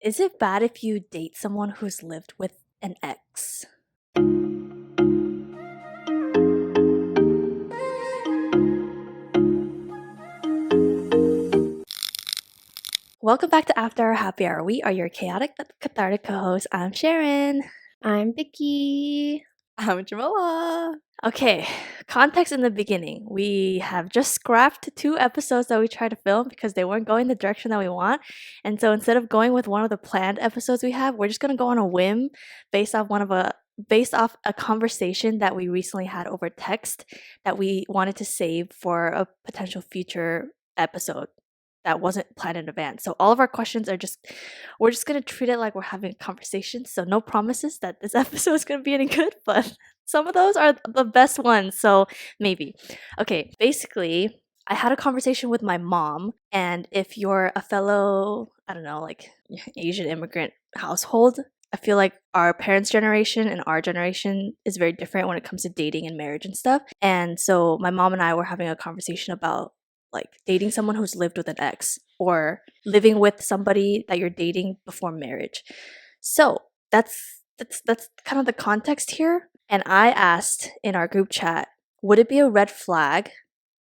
Is it bad if you date someone who's lived with an ex? Welcome back to After Our Happy Hour. We are your chaotic but cathartic co-host. I'm Sharon. I'm Vicky. I'm Jamila. Okay, context in the beginning. We have just scrapped 2 episodes that we tried to film because they weren't going the direction that we want. And so instead of going with one of the planned episodes we have, we're just going to go on a whim based off a conversation that we recently had over text that we wanted to save for a potential future episode that wasn't planned in advance. So all of our questions we're just gonna treat it like we're having a conversation. So no promises that this episode is gonna be any good, but some of those are the best ones. So maybe. Okay, basically, I had a conversation with my mom, and if you're a fellow, I don't know, like Asian immigrant household, I feel like our parents' generation and our generation is very different when it comes to dating and marriage and stuff. And so my mom and I were having a conversation about like dating someone who's lived with an ex or living with somebody that you're dating before marriage. So that's kind of the context here. And I asked in our group chat, would it be a red flag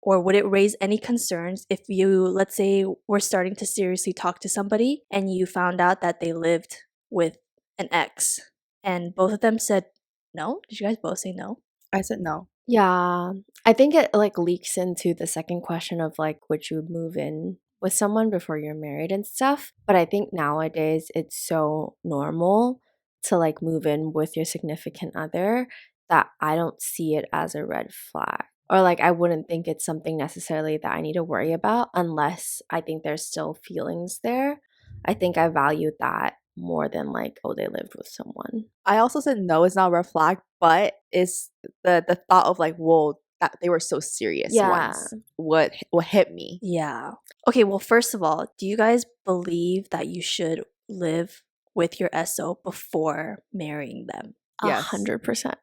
or would it raise any concerns if you, let's say, were starting to seriously talk to somebody and you found out that they lived with an ex? And both of them said no. Did you guys both say no? I said no. Yeah, I think it like leaks into the second question of like, would you move in with someone before you're married and stuff? But I think nowadays it's so normal to like move in with your significant other that I don't see it as a red flag. Or like I wouldn't think it's something necessarily that I need to worry about unless I think there's still feelings there. I think I value that more than like, oh, they lived with someone. I also said no, it's not a red flag, but it's the thought of like, whoa, that they were so serious once. What hit me. Yeah. Okay, well, first of all, do you guys believe that you should live with your SO before marrying them? Yes. 100%.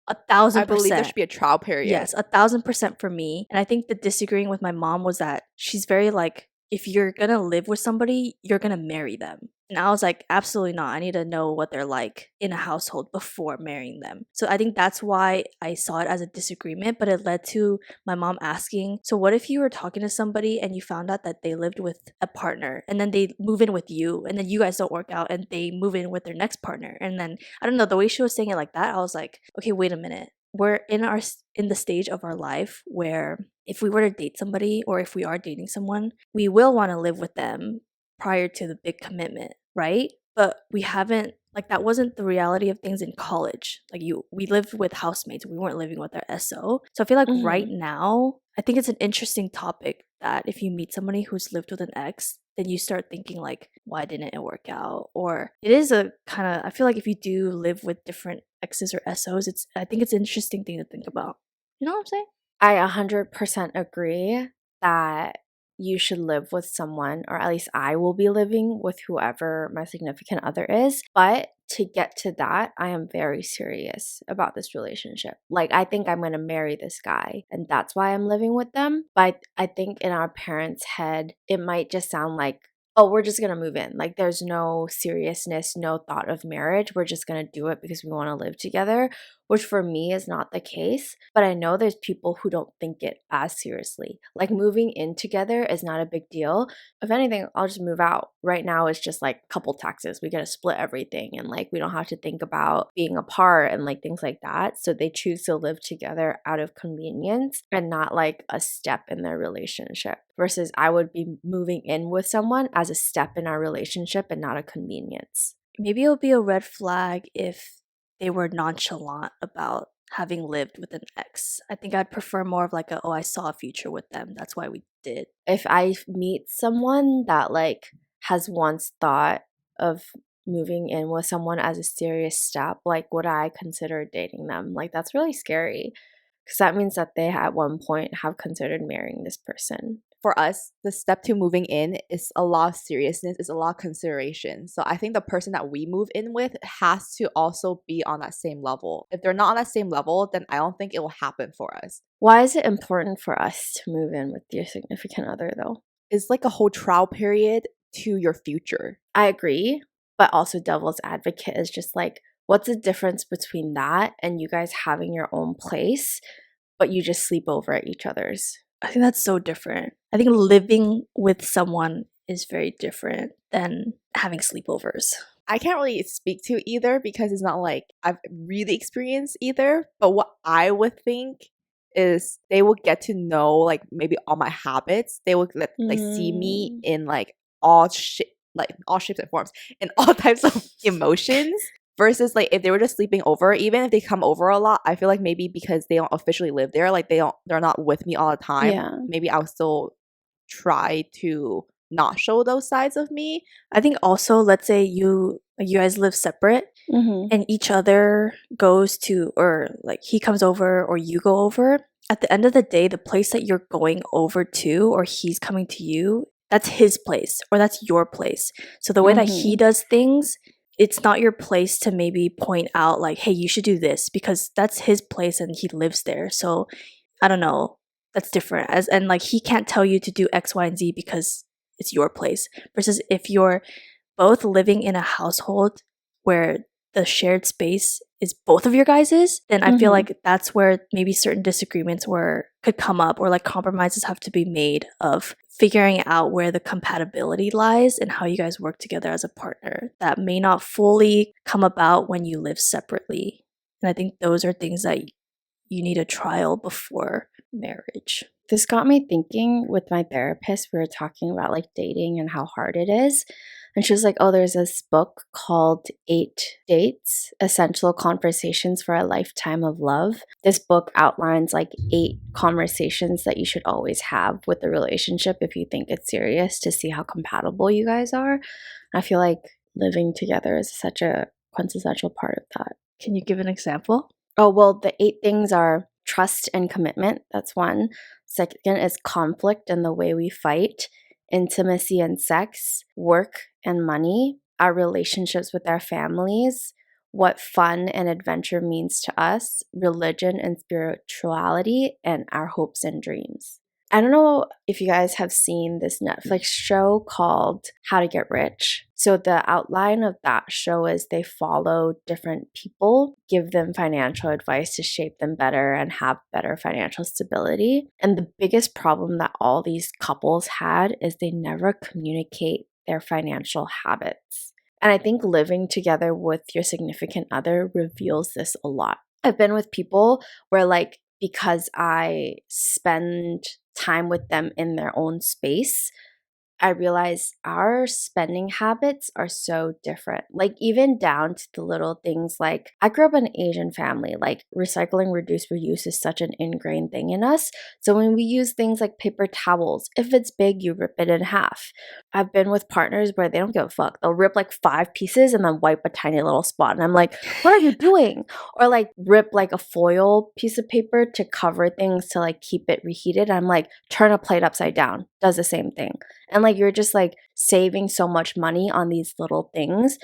1,000%. I believe there should be a trial period. Yes, 1,000% for me. And I think the disagreeing with my mom was that she's very like, if you're gonna live with somebody, you're gonna marry them. And I was like, absolutely not. I need to know what they're like in a household before marrying them. So I think that's why I saw it as a disagreement, but it led to my mom asking, so what if you were talking to somebody and you found out that they lived with a partner and then they move in with you and then you guys don't work out and they move in with their next partner? And then, I don't know, the way she was saying it like that, I was like, okay, wait a minute. We're in the stage of our life where if we were to date somebody or if we are dating someone, we will want to live with them prior to the big commitment, right? But we haven't, like, that wasn't the reality of things in college. Like, we lived with housemates, we weren't living with our SO. So I feel like right now, I think it's an interesting topic that if you meet somebody who's lived with an ex, then you start thinking like, why didn't it work out? Or it is a kind of, I feel like if you do live with different exes or SOs, I think it's an interesting thing to think about. You know what I'm saying? I 100% agree that you should live with someone, or at least I will be living with whoever my significant other is. But to get to that, I am very serious about this relationship. Like, I think I'm going to marry this guy, and that's why I'm living with them. But I think in our parents' head, it might just sound like, oh, we're just going to move in. Like, there's no seriousness, no thought of marriage. We're just going to do it because we want to live together, which for me is not the case. But I know there's people who don't think it as seriously. Like, moving in together is not a big deal. If anything, I'll just move out. Right now, it's just like couple taxes. We got to split everything. And like, we don't have to think about being apart and like things like that. So they choose to live together out of convenience and not like a step in their relationship. Versus I would be moving in with someone as a step in our relationship and not a convenience. Maybe it'll be a red flag if they were nonchalant about having lived with an ex. I think I'd prefer more of like I saw a future with them. That's why we did. If I meet someone that like has once thought of moving in with someone as a serious step, like would I consider dating them? Like that's really scary because that means that they at one point have considered marrying this person. For us, the step to moving in is a lot of seriousness, is a lot of consideration. So I think the person that we move in with has to also be on that same level. If they're not on that same level, then I don't think it will happen for us. Why is it important for us to move in with your significant other though? It's like a whole trial period to your future. I agree, but also devil's advocate is just like, what's the difference between that and you guys having your own place, but you just sleep over at each other's? I think that's so different. I think living with someone is very different than having sleepovers. I can't really speak to either because it's not like I've really experienced either. But what I would think is they will get to know like maybe all my habits. They will like see me in like all shapes and forms, in all types of emotions. Versus like if they were just sleeping over, even if they come over a lot, I feel like maybe because they don't officially live there, like they're not with me all the time. Yeah. Maybe I'll still try to not show those sides of me. I think also, let's say you guys live separate and each other goes to, or like he comes over or you go over. At the end of the day, the place that you're going over to or he's coming to you, that's his place or that's your place. So the way that he does things, it's not your place to maybe point out like, hey, you should do this, because that's his place and he lives there. So I don't know, that's different. And like he can't tell you to do X, Y, and Z because it's your place. Versus if you're both living in a household where the shared space is both of your guys's, then I feel like that's where maybe certain disagreements could come up, or like compromises have to be made of figuring out where the compatibility lies and how you guys work together as a partner that may not fully come about when you live separately. And I think those are things that you need a trial before marriage. This got me thinking with my therapist. We were talking about like dating and how hard it is. And she was like, oh, there's this book called 8 Dates, Essential Conversations for a Lifetime of Love. This book outlines like 8 conversations that you should always have with the relationship if you think it's serious, to see how compatible you guys are. I feel like living together is such a quintessential part of that. Can you give an example? Oh, well, the 8 things are trust and commitment. That's one. Second is conflict and the way we fight, intimacy and sex, work and money, our relationships with our families, what fun and adventure means to us, religion and spirituality, and our hopes and dreams. I don't know if you guys have seen this Netflix show called How to Get Rich. So the outline of that show is they follow different people, give them financial advice to shape them better and have better financial stability. And the biggest problem that all these couples had is they never communicate their financial habits. And I think living together with your significant other reveals this a lot. I've been with people where like, because I spend time with them in their own space, I realize our spending habits are so different. Like even down to the little things like I grew up in an Asian family, like recycling, reduce, reuse is such an ingrained thing in us. So when we use things like paper towels, if it's big, you rip it in half. I've been with partners where they don't give a fuck. They'll rip like 5 pieces and then wipe a tiny little spot. And I'm like, what are you doing? Or like rip like a foil piece of paper to cover things to like keep it reheated. I'm like, turn a plate upside down, does the same thing. And like you're just like saving so much money on these little things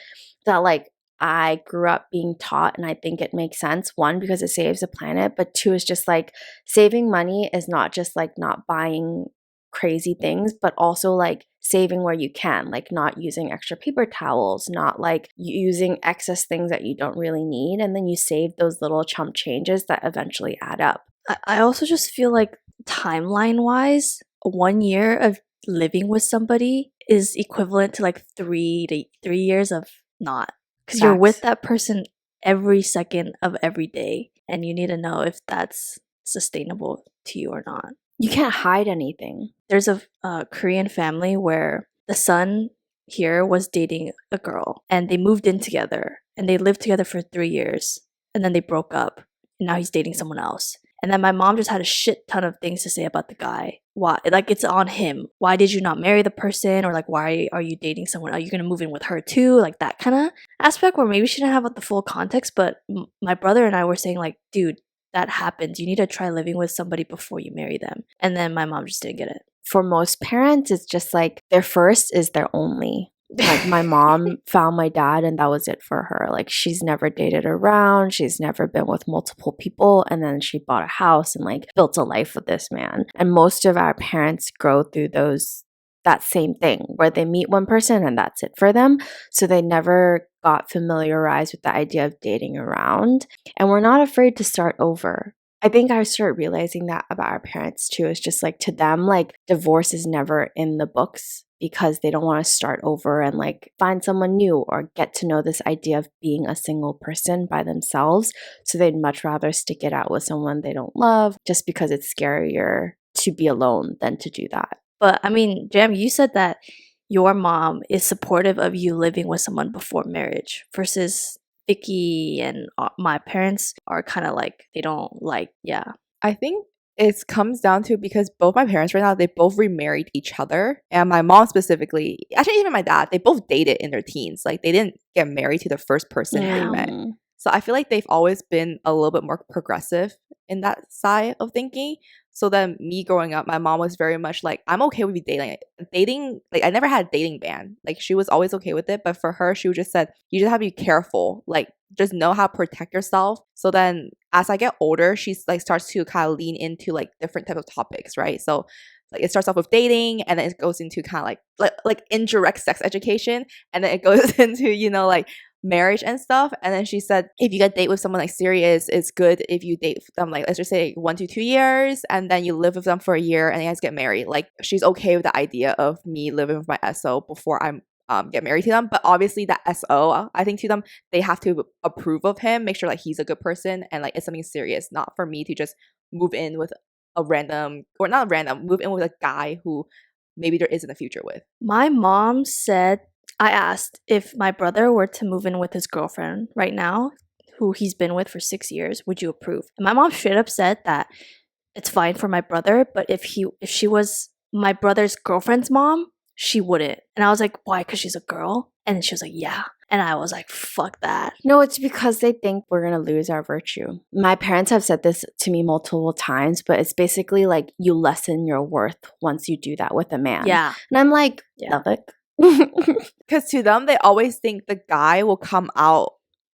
that like I grew up being taught, and I think it makes sense. 1, because it saves the planet, but 2 is just like saving money is not just like not buying crazy things, but also like saving where you can, like not using extra paper towels, not like using excess things that you don't really need. And then you save those little chump changes that eventually add up. I also just feel like timeline wise, 1 year of living with somebody is equivalent to like 3 years of not, because you're with that person every second of every day and you need to know if that's sustainable to you or not. You can't hide anything. There's a Korean family where the son here was dating a girl and they moved in together and they lived together for 3 years and then they broke up and now he's dating someone else. And then my mom just had a shit ton of things to say about the guy. Why? Like, it's on him. Why did you not marry the person? Or like, why are you dating someone? Are you going to move in with her too? Like that kind of aspect where maybe she didn't have the full context. But my brother and I were saying like, dude, that happens. You need to try living with somebody before you marry them. And then my mom just didn't get it. For most parents, it's just like their first is their only. Like my mom found my dad and that was it for her. Like she's never dated around. She's never been with multiple people. And then she bought a house and like built a life with this man. And most of our parents go through those that same thing where they meet one person and that's it for them. So they never got familiarized with the idea of dating around. And we're not afraid to start over. I think I started realizing that about our parents too. It's just like to them, like divorce is never in the books because they don't want to start over and like find someone new or get to know this idea of being a single person by themselves. So they'd much rather stick it out with someone they don't love just because it's scarier to be alone than to do that. But I mean, Jam, you said that your mom is supportive of you living with someone before marriage versus Vicky and my parents are kind of like, they don't like, yeah. I think it comes down to because both my parents right now, they both remarried each other. And my mom specifically, actually even my dad, they both dated in their teens. Like they didn't get married to the first person they met. So I feel like they've always been a little bit more progressive in that side of thinking. So then me growing up, my mom was very much like, I'm okay with you dating. Dating, like I never had a dating ban. Like she was always okay with it. But for her, she just said, you just have to be careful. Like just know how to protect yourself. So then as I get older, she's like starts to kind of lean into like different type of topics, right? So like it starts off with dating and then it goes into kind of like indirect sex education. And then it goes into, you know, like marriage and stuff. And then she said if you get date with someone like serious, it's good if you date them like let's just say 1 to 2 years and then you live with them for a year and you guys get married. Like she's okay with the idea of me living with my SO before I'm get married to them. But obviously that SO, I think to them, they have to approve of him, make sure like he's a good person and like it's something serious, not for me to just move in with a random, or not random, move in with a guy who maybe there isn't a future with. My mom said, I asked if my brother were to move in with his girlfriend right now, who he's been with for 6 years, would you approve? And my mom straight up said that it's fine for my brother, but if she was my brother's girlfriend's mom, she wouldn't. And I was like, why? Because she's a girl? And she was like, yeah. And I was like, fuck that. No, it's because they think we're going to lose our virtue. My parents have said this to me multiple times, but it's basically like you lessen your worth once you do that with a man. Yeah. And I'm like, Yeah. love it. Because to them, they always think the guy will come out,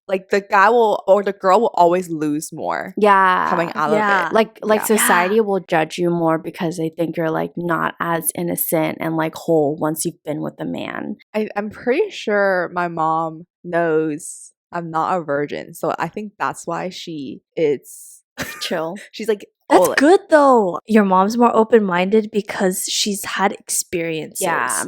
like the guy will, or the girl will always lose more Yeah. coming out Yeah. of it. Like Yeah. society will judge you more because they think you're like not as innocent and like whole once you've been with a man. I'm pretty sure my mom knows I'm not a virgin. So I think that's why she is Chill. She's like, That's oh, good though. Your mom's more open-minded because she's had experiences. Yeah.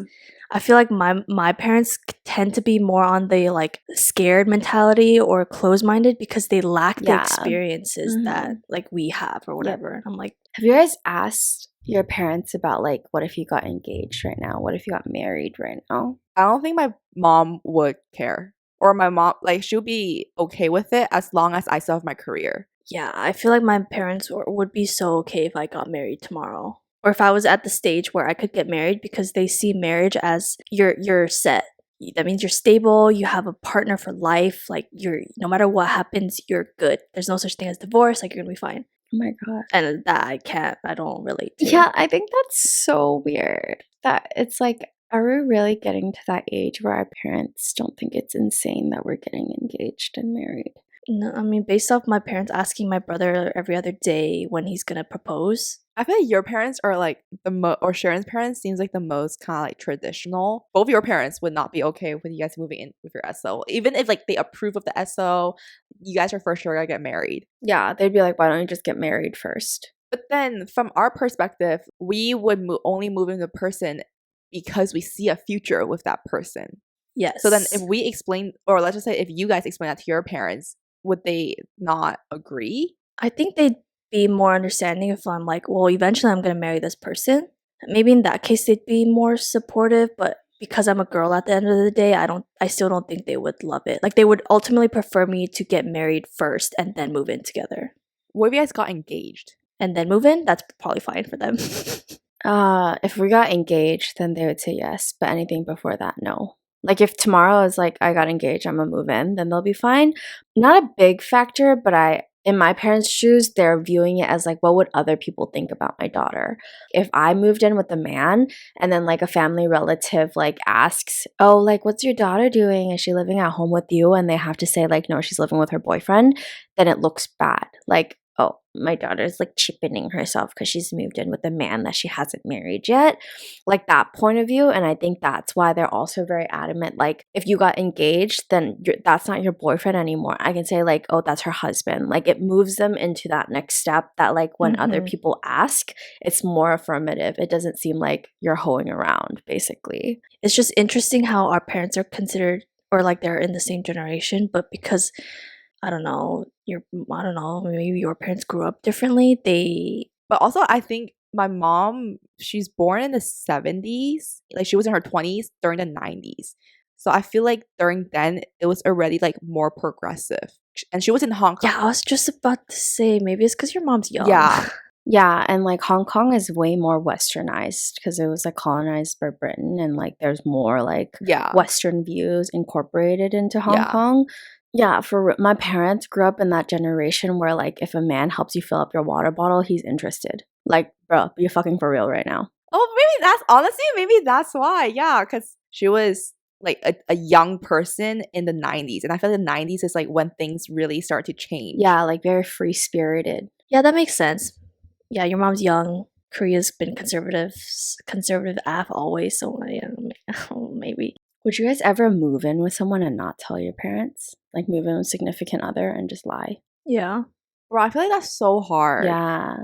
I feel like my parents tend to be more on the like scared mentality or closed-minded because they lack the Yeah. experiences that like we have or whatever. And I'm like, Have you guys asked your parents about like what if you got engaged right now? What if you got married right now? I don't think my mom would care. Or my mom, like, she'll be okay with it as long as I still have my career. yeah, I feel like my parents would be so okay if I got married tomorrow. Or if I was at the stage where I could get married because they see marriage as you're set. That means you're stable, you have a partner for life, like you're no matter what happens, you're good. There's no such thing as divorce, like you're gonna be fine. Oh my god. And that I don't relate to. Yeah, I think that's so weird. That it's like, are we really getting to that age where our parents don't think it's insane that we're getting engaged and married? No, I mean, based off my parents asking my brother every other day when he's gonna propose. I feel like your parents are like or Sharon's parents seems like the most kind of like traditional. Both your parents would not be okay with you guys moving in with your SO. Even if like they approve of the SO, you guys are for sure gonna get married. Yeah, they'd be like, why don't you just get married first? But then from our perspective, we would only move in the person because we see a future with that person. Yes. So then if we explain, or let's just say if you guys explain that to your parents, would they not agree? I think they'd be more understanding if I'm like, well, eventually I'm gonna marry this person. Maybe in that case they'd be more supportive, but because I'm a girl at the end of the day, I still don't think they would love it. Like they would ultimately prefer me to get married first and then move in together. What if you guys got engaged? And then move in? That's probably fine for them. If we got engaged, then they would say yes, but anything before that, no. Like if tomorrow is like I got engaged, I'm gonna move in, then they'll be fine. Not a big factor, but in my parents' shoes, they're viewing it as like, what would other people think about my daughter? If I moved in with a man and then like a family relative like asks, oh, like what's your daughter doing? Is she living at home with you? And they have to say like, no, she's living with her boyfriend, then it looks bad. Like, oh, my daughter's like cheapening herself because she's moved in with a man that she hasn't married yet. Like that point of view. And I think that's why they're also very adamant. Like if you got engaged, then that's not your boyfriend anymore. I can say like, oh, that's her husband. Like it moves them into that next step that like when other people ask, it's more affirmative. It doesn't seem like you're hoeing around, basically. It's just interesting how our parents are considered, or like they're in the same generation, but because I don't know, maybe your parents grew up differently. But also, I think my mom, she's born in the 70s. Like, she was in her 20s during the 90s. So I feel like during then, it was already, like, more progressive. And she was in Hong Kong. Yeah, I was just about to say, maybe it's because your mom's young. Yeah. Yeah, and like Hong Kong is way more westernized because it was like colonized by Britain, and like there's more like Western views incorporated into Hong Kong. Yeah, for my parents grew up in that generation where like if a man helps you fill up your water bottle, he's interested. Like, bro, you're fucking for real right now. Oh, maybe that's why. Yeah, because she was like a young person in the 90s. And I feel like the 90s is like when things really start to change. Yeah, like very free spirited. Yeah, that makes sense. Yeah, your mom's young. Korea's been conservative AF always, so yeah, maybe. Would you guys ever move in with someone and not tell your parents? Like move in with a significant other and just lie? Yeah. Bro, I feel like that's so hard. Yeah.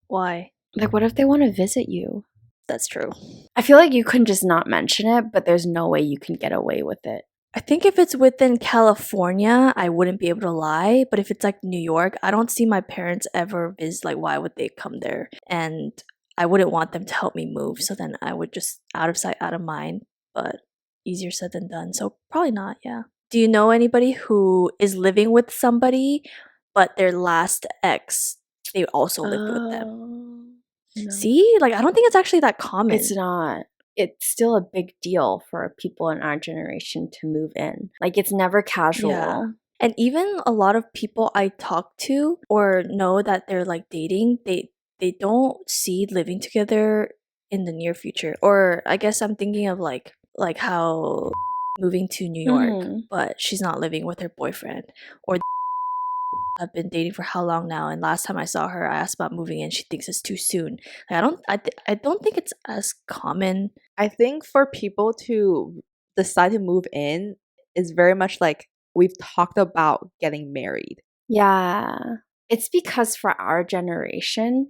Why? Like what if they want to visit you? That's true. I feel like you can just not mention it, but there's no way you can get away with it. I think if it's within California, I wouldn't be able to lie. But if it's like New York, I don't see my parents ever visit. Like, why would they come there? And I wouldn't want them to help me move. So then I would just out of sight, out of mind. But easier said than done. So probably not, yeah. Do you know anybody who is living with somebody, but their last ex, they also lived with them? No. See? Like, I don't think it's actually that common. It's not. It's still a big deal for people in our generation to move in. Like, it's never casual. Yeah. And even a lot of people I talk to or know that they're like dating, they don't see living together in the near future. Or I guess I'm thinking of like how moving to New York, but she's not living with her boyfriend. Or I've been dating for how long now? And last time I saw her, I asked about moving in. She thinks it's too soon. Like, I don't think it's as common. I think for people to decide to move in is very much like we've talked about getting married. Yeah. It's because for our generation,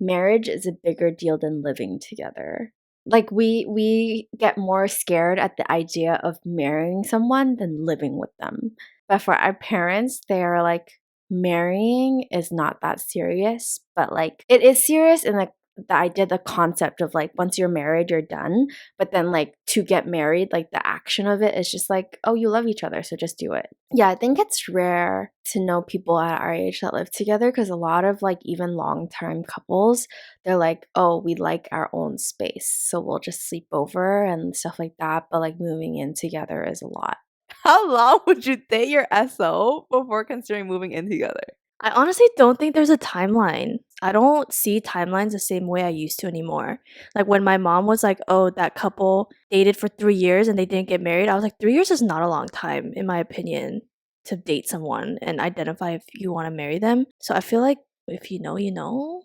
marriage is a bigger deal than living together. Like we get more scared at the idea of marrying someone than living with them. But for our parents, they are like, marrying is not that serious, but like it is serious in like the idea, the concept of like once you're married, you're done. But then like to get married, like the action of it is just like, oh, you love each other, so just do it. Yeah, I think it's rare to know people at our age that live together because a lot of like even long-term couples, they're like, oh, we like our own space, so we'll just sleep over and stuff like that. But like moving in together is a lot. How long would you date your SO before considering moving in together? I honestly don't think there's a timeline. I don't see timelines the same way I used to anymore. Like when my mom was like, oh, that couple dated for 3 years and they didn't get married, I was like, 3 years is not a long time, in my opinion, to date someone and identify if you want to marry them. So I feel like if you know, you know.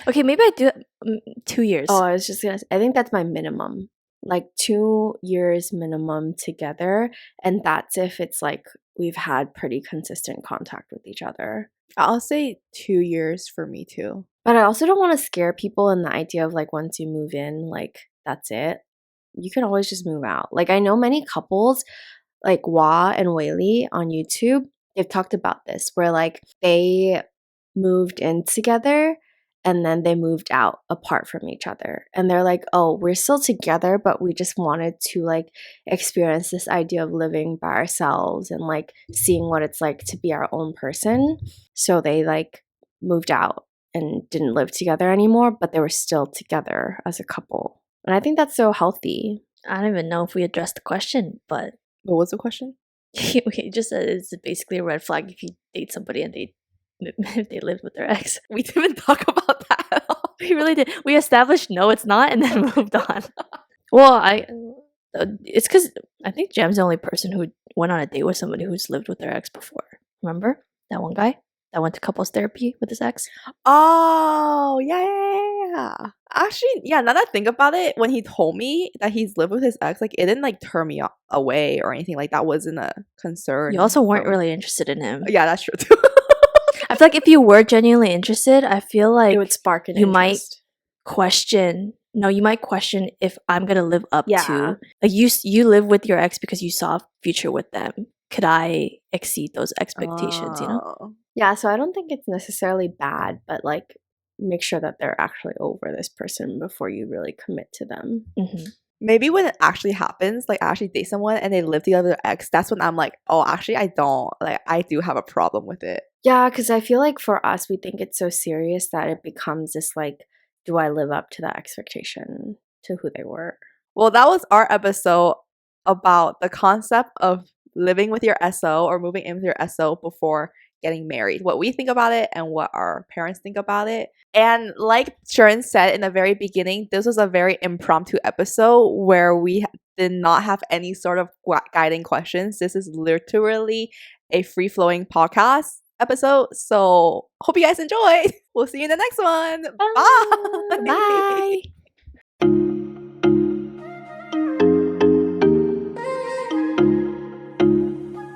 Okay, maybe I do 2 years. Oh, I was just gonna say, I think that's my minimum. Like 2 years minimum together. And that's if it's like we've had pretty consistent contact with each other. I'll say 2 years for me too. But I also don't want to scare people in the idea of like once you move in, like that's it. You can always just move out. Like I know many couples like Wah and Whaley on YouTube, they've talked about this where like they moved in together and then they moved out apart from each other. And they're like, oh, we're still together, but we just wanted to like experience this idea of living by ourselves and like seeing what it's like to be our own person. So they like moved out and didn't live together anymore, but they were still together as a couple. And I think that's so healthy. I don't even know if we addressed the question, but What was the question? you just said it's basically a red flag if you date somebody and if they lived with their ex. We didn't talk about that at all. We really did. We established no, it's not, and then moved on. Well, it's because I think Jam's the only person who went on a date with somebody who's lived with their ex before. Remember that one guy? that went to couples therapy with his ex. Oh, yeah. Actually, yeah, now that I think about it, when he told me that he's lived with his ex, like, it didn't, like, turn me away or anything. Like, that wasn't a concern. You also weren't from- really interested in him. Yeah, that's true, too. I feel like if you were genuinely interested, I feel like It would spark an you might interest. question. No, you might question if I'm gonna live up Yeah. to, like, you live with your ex because you saw a future with them. Could I exceed those expectations? You know. Oh. Yeah, so I don't think it's necessarily bad, but like make sure that they're actually over this person before you really commit to them. Mm-hmm. Maybe when it actually happens, like I actually date someone and they live together with their ex, that's when I'm like, oh, actually, I don't. Like, I do have a problem with it. Yeah, because I feel like for us, we think it's so serious that it becomes this like, do I live up to that expectation to who they were? Well, that was our episode about the concept of living with your SO or moving in with your SO before getting married, what we think about it and what our parents think about it. And like Sharon said in the very beginning, this was a very impromptu episode where we did not have any sort of guiding questions. This is literally a free-flowing podcast episode. So hope you guys enjoy. We'll see you in the next one. Bye. Bye.